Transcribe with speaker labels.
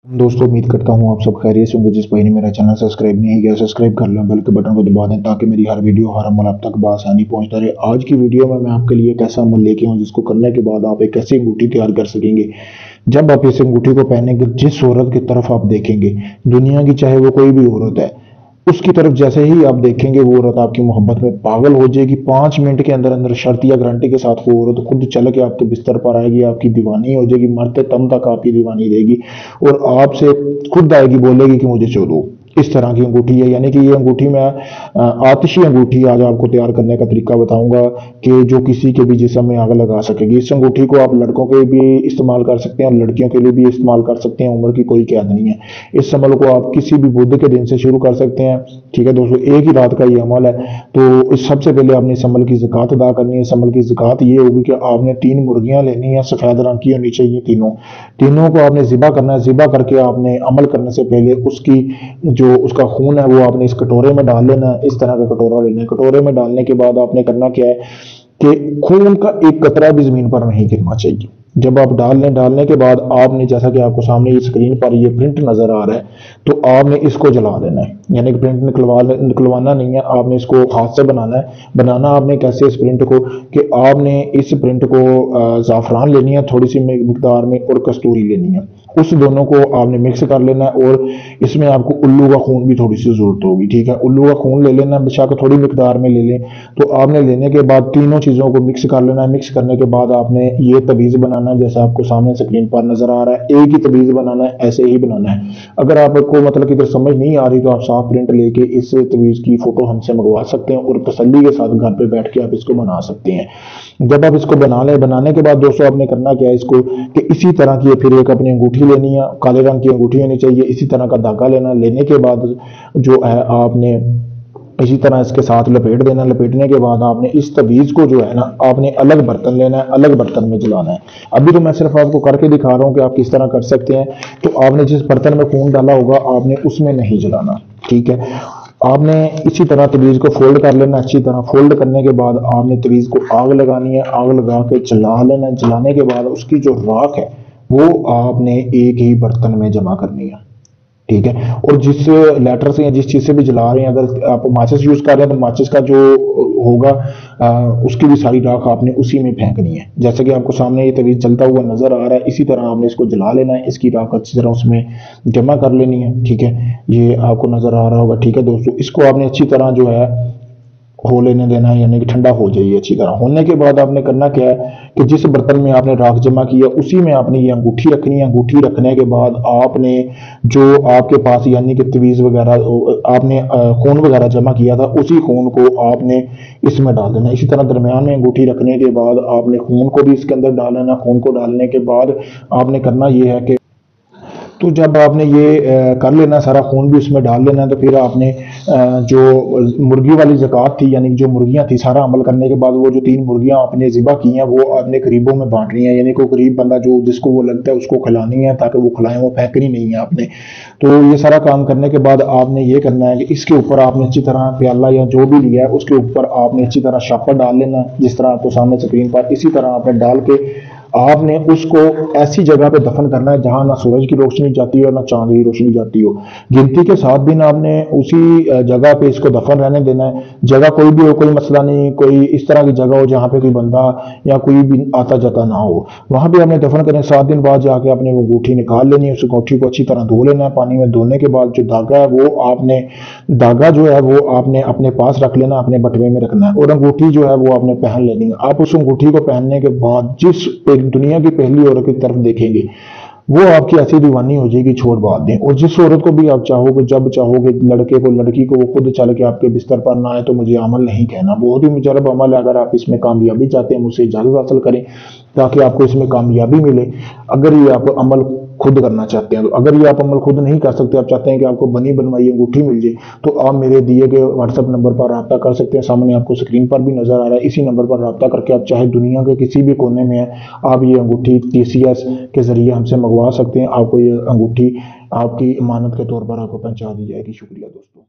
Speaker 1: दोस्तों उम्मीद करता हूँ आप सब खैरियत से होंगे। जिस भाई ने मेरा चैनल सब्सक्राइब नहीं किया सब्सक्राइब कर लें, बेल के बटन को दबा दें ताकि मेरी हर वीडियो हर अमल आप तक बआसानी पहुंचता रहे। आज की वीडियो में मैं आपके लिए एक ऐसा अमल लेके आऊँ जिसको करने के बाद आप एक ऐसी अंगूठी तैयार कर सकेंगे। जब आप इस अंगूठी को पहनेंगे, जिस औरत की तरफ आप देखेंगे, दुनिया की चाहे वो कोई भी औरत है, उसकी तरफ जैसे ही आप देखेंगे वो औरत आपकी मोहब्बत में पागल हो जाएगी। 5 मिनट के अंदर अंदर शर्त या गारंटी के साथ वो औरत खुद चल के आपके बिस्तर पर आएगी, आपकी दीवानी हो जाएगी, मरते दम तक आपकी दीवानी रहेगी और आपसे खुद आएगी, बोलेगी कि मुझे छोड़ो। इस तरह की अंगूठी है, यानी कि ये अंगूठी मैं आतिशी अंगूठी आज आपको तैयार करने का तरीका बताऊंगा कि जो किसी के भी जिस्म में आग लगा सकेगी। इस अंगूठी को आप लड़कों के भी इस्तेमाल कर सकते हैं और लड़कियों के लिए भी इस्तेमाल कर सकते हैं, उम्र की कोई कैद नहीं है। इस अमल को आप किसी भी बुध के दिन से शुरू कर सकते हैं। ठीक है दोस्तों, एक ही रात का ये अमल है। तो इस सबसे पहले आपने इस अमल की ज़कात अदा करनी है। इस अमल की ज़कात ये होगी कि आपने 3 मुर्गियां लेनी है, सफ़ेद रंग की होनी चाहिए। तीनों को आपने ज़िबा करना है। ज़िबा करके आपने अमल करने से पहले उसकी जो उसका खून है वो आपने इस कटोरे में डाल लेना है। इस तरह का कटोरा लेना है। कटोरे में डालने के बाद आपने करना क्या है कि खून का एक कतरा भी जमीन पर नहीं गिरना चाहिए। जब आप डालने के बाद आपने, जैसा कि आपको सामने ये स्क्रीन पर ये प्रिंट नजर आ रहा है, तो आपने इसको जला लेना है। यानी कि प्रिंट निकलवाना नहीं है, आपने इसको हाथ से बनाना है। बनाना आपने कैसे इस प्रिंट को, कि आपने इस प्रिंट को ज़ाफ़रान लेनी है थोड़ी सी मिकदार में और कस्तूरी लेनी है। उस दोनों को आपने मिक्स कर लेना है और इसमें आपको उल्लू का खून भी थोड़ी सी जरूरत होगी। ठीक है, उल्लू का खून ले लेना, बेशक थोड़ी मिकदार में ले लें। तो आपने लेने के बाद तीनों चीज़ों को मिक्स कर लेना है। मिक्स करने के बाद आपने ये तवीज़ बनाना है, जैसा आपको सामने स्क्रीन पर नजर आ रहा है। एक ही तवीज़ बनाना है, ऐसे ही बनाना है। अगर आपको मतलब कि इधर समझ नहीं आ रही तो आप साफ प्रिंट लेके इस तवीज़ की फोटो हमसे मंगवा सकते हैं और तसल्ली के साथ घर पे बैठ के आप इसको बना सकते हैं। जब आप इसको बना लें, बनाने के बाद दोस्तों आपने करना क्या है, इसको कि इसी तरह की फिर एक अपनी अंगूठी लेनी है, काले रंग की अंगूठी होनी चाहिए। इसी तरह का धागा लेना। लेने के बाद जो है आपने इसी तरह इसके साथ लपेट देना। लपेटने के बाद आपने इस तवीज़ को जो है ना, आपने अलग बर्तन लेना है, अलग बर्तन में जलाना है। अभी तो मैं सिर्फ आपको करके दिखा रहा हूँ कि आप किस तरह कर सकते हैं। तो आपने जिस बर्तन में खून डाला होगा आपने उसमें नहीं जलाना। ठीक है, आपने इसी तरह तवीज़ को फोल्ड कर लेना। अच्छी तरह फोल्ड करने के बाद आपने तवीज़ को आग लगानी है। आग लगा के जला लेना। जलाने के बाद उसकी जो राख है वो आपने एक ही बर्तन में जमा करनी है। ठीक है, और जिस लेटर से या जिस चीज़ से भी जला रहे हैं, अगर आप माचिस यूज़ कर रहे हैं तो माचिस का जो होगा उसकी भी सारी राख आपने उसी में फेंकनी है। जैसे कि आपको सामने ये तवीज़ जलता हुआ नजर आ रहा है, इसी तरह आपने इसको जला लेना है। इसकी राख अच्छी तरह उसमें जमा कर लेनी है। ठीक है, ये आपको नजर आ रहा होगा। ठीक है दोस्तों, इसको आपने अच्छी तरह जो है हो लेने देना है, यानी कि ठंडा हो जाइए अच्छी तरह। होने के बाद आपने करना क्या है कि जिस बर्तन में आपने राख जमा किया उसी में आपने ये अंगूठी रखनी है। अंगूठी रखने के बाद आपने जो आपके पास यानी कि तवीज़ वगैरह आपने खून वगैरह जमा किया था, उसी खून को आपने इसमें डाल देना। इसी तरह दरमियान में अंगूठी रखने के बाद आपने खून को भी इसके अंदर डाल लेना। खून को डालने के बाद आपने करना ये है कि तो जब आपने ये कर लेना, सारा खून भी उसमें डाल लेना, तो फिर आपने जो मुर्गी वाली ज़कात थी, यानी जो मुर्गियां थी, सारा अमल करने के बाद वो जो 3 मुर्गियां आपने ज़िबा की हैं वो आपने करीबों में बांटनी है। यानी कोई गरीब बंदा जो जिसको वो लगता है उसको खिलानी है, ताकि वो खिलाएं, वो फेंकनी नहीं है आपने। तो ये सारा काम करने के बाद आपने ये करना है कि इसके ऊपर आपने अच्छी तरह प्याला या जो भी लिया है उसके ऊपर आपने अच्छी तरह शापर डाल लेना, जिस तरह आपको सामने स्क्रीन पर। इसी तरह आपने डाल के आपने उसको ऐसी जगह पे दफन करना है जहां ना सूरज की रोशनी जाती हो ना चांद की रोशनी जाती हो। गिनती के 7 दिन आपने उसी जगह पे इसको दफन रहने देना है। जगह कोई भी हो, कोई मसला नहीं, कोई इस तरह की जगह हो जहां पे कोई बंदा या कोई भी आता जाता ना हो, वहां पे आपने दफन करें। 7 दिन बाद जाके आपने वो अंगूठी निकाल लेनी है। उस अंगूठी को अच्छी तरह धो लेना है पानी में। धोने के बाद जो धागा है वो आपने, धागा जो है वो आपने अपने पास रख लेना, अपने बटवे में रखना है और अंगूठी जो है वो आपने पहन लेनी है। आप उस अंगूठी को पहनने के बाद जिस दुनिया की पहली औरत की तरफ देखेंगे वो आपकी ऐसी दीवानी हो जाएगी, छोड़ बात दें। और जिस औरत को भी आप चाहोगे, जब चाहोगे, लड़के को लड़की को वो खुद चल के आपके बिस्तर पर ना आए, तो मुझे अमल नहीं कहना, बहुत ही मुजरब अमल है। अगर आप इसमें कामयाबी चाहते हैं मुझसे इजाजत हासिल करें ताकि आपको इसमें कामयाबी मिले। अगर ये आप अमल खुद करना चाहते हैं, तो अगर ये आप अमल खुद नहीं कर सकते, आप चाहते हैं कि आपको बनी बनवाई अंगूठी मिल जाए, तो आप मेरे दिए गए व्हाट्सएप नंबर पर रब्ता कर सकते हैं। सामने आपको स्क्रीन पर भी नजर आ रहा है। इसी नंबर पर रब्ता करके आप चाहे दुनिया के किसी भी कोने में है, आप ये अंगूठी TCS के जरिए हमसे मंगवा सकते हैं। आपको ये अंगूठी आपकी इमानत के तौर पर आपको पहुंचा दी जाएगी। शुक्रिया दोस्तों।